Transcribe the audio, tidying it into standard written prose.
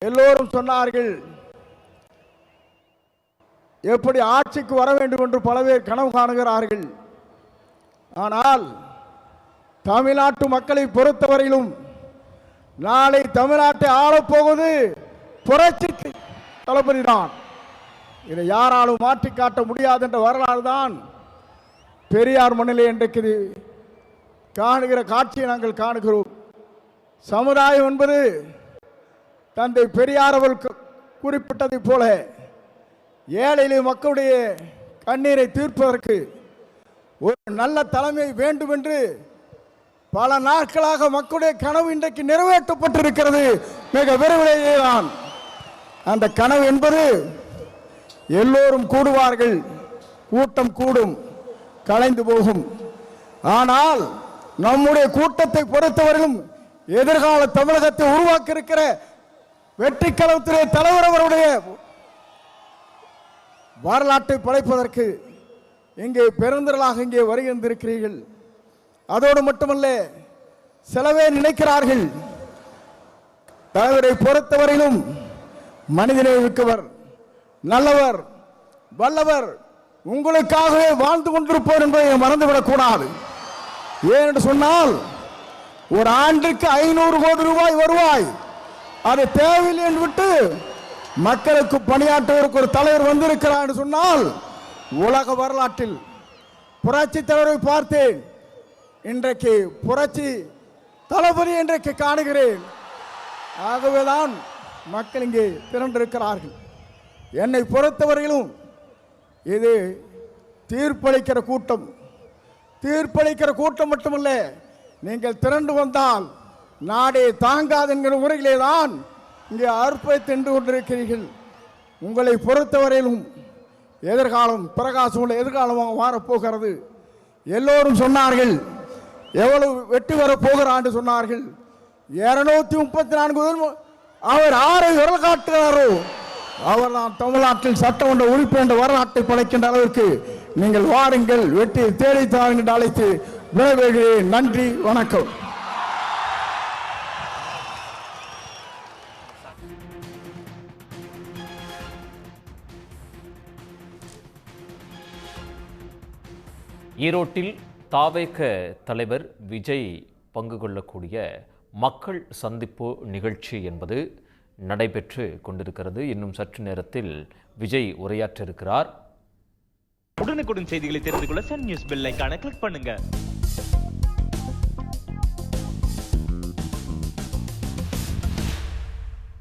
எல்லோரும் சொன்னார்கள், எப்படி ஆட்சிக்கு வர வேண்டும் என்று பல பேர் கனவு காணுகிறார்கள். ஆனால் தமிழ்நாட்டு மக்களை பொறுத்தவரையிலும் நாளை தமிழ்நாட்டை ஆளப்போவது புரட்சி தளபதி தான். இதை யாராலும் மாற்றி காட்ட முடியாது என்ற வரலாறு தான் பெரியார் மண்ணிலே இன்றைக்கு காணுகிற காட்சியை நாங்கள் காணுகிறோம். சமுதாயம் என்பது தந்தை பெரியார் அவர்கள் குறிப்பிட்டதை போல ஏழை மக்களுடைய கண்ணீரை தீர்ப்பதற்கு ஒரு நல்ல தலைமை வேண்டும் என்று பல நாட்களாக மக்களுடைய கனவு இன்றைக்கு நிறைவேற்றப்பட்டிருக்கிறது. மிக விரைவிலேயே தான் அந்த கனவு என்பது எல்லோரும் கூடுவார்கள், கூட்டம் கூடும், கலைந்து போகும். ஆனால் நம்முடைய கூட்டத்தை பொறுத்தவரையிலும் எதிர்கால தமிழகத்தை உருவாக்க இருக்கிற வெற்றி கழகத்திலே தலைவர் அவருடைய வரலாற்றை படைப்பதற்கு இங்கே பெருந்திரளாக இங்கே வருகின்றிருக்கிறீர்கள். அதோடு மட்டுமல்ல, சிலவே நினைக்கிறார்கள் தலைவரை பொறுத்தவரையிலும் மனிதனை மிக்கவர், நல்லவர், வல்லவர், உங்களுக்காகவே வாழ்ந்து கொண்டிருப்போர் என்பதை மறந்துவிடக் கூடாது. ஏனென்று சொன்னால் ஒரு ஆண்டுக்கு 500 கோடி ரூபாய் வருவாய் அது தேவையில்லை என்று விட்டு மக்களுக்கு பணியாற்றுவதற்கு ஒரு தலைவர் வந்திருக்கிறார் என்று சொன்னால் உலக வரலாற்றில் புரட்சி தலைவரை பார்த்தேன். இன்றைக்கு புரட்சி தளபதி இன்றைக்கு காணுகிறேன். ஆகவேதான் மக்கள் இங்கே திரண்டிருக்கிறார்கள். என்னை பொறுத்தவரையிலும் இது தீர்ப்பளிக்கிற கூட்டம். தீர்ப்பளிக்கிற கூட்டம் மட்டுமல்ல, நீங்கள் திரண்டு வந்தால் நாடே தாங்காது என்கிற முறையிலே தான் இங்கே அற்புதத்தை தின்று கொண்டிருக்கிறீர்கள். உங்களை பொறுத்தவரையிலும் எதிர்காலம் பிரகாசமுள்ள எதிர்காலமாக மாறப்போகிறது. எல்லோரும் சொன்னார்கள், எவ்வளவு வெற்றி வரப் போகிறான் என்று சொன்னார்கள். 234 அவர் ஆரை விரல் காட்டுகிறாரோ அவர் தான் தமிழ்நாட்டில் சட்டமன்ற உறுப்பினர் என்ற வரலாற்றை படைக்கின்ற அளவிற்கு நீங்கள் வாருங்கள், வெற்றியை தேடி தாருங்கள் என்று அழைத்து விடைபெறுகிறேன். நன்றி, வணக்கம். ஈரோட்டில் தாவேக தலைவர் விஜய் பங்கு கொள்ளக்கூடிய மக்கள் சந்திப்பு நிகழ்ச்சி என்பது நடைபெற்று கொண்டிருக்கிறது. இன்னும் சற்று நேரத்தில் விஜய் உரையாற்ற இருக்கிறார். உடனுக்குடன் செய்திகளை தெரிந்து கொள்ள சன் நியூஸ் பெல் ஐகானை கிளிக் பண்ணுங்க.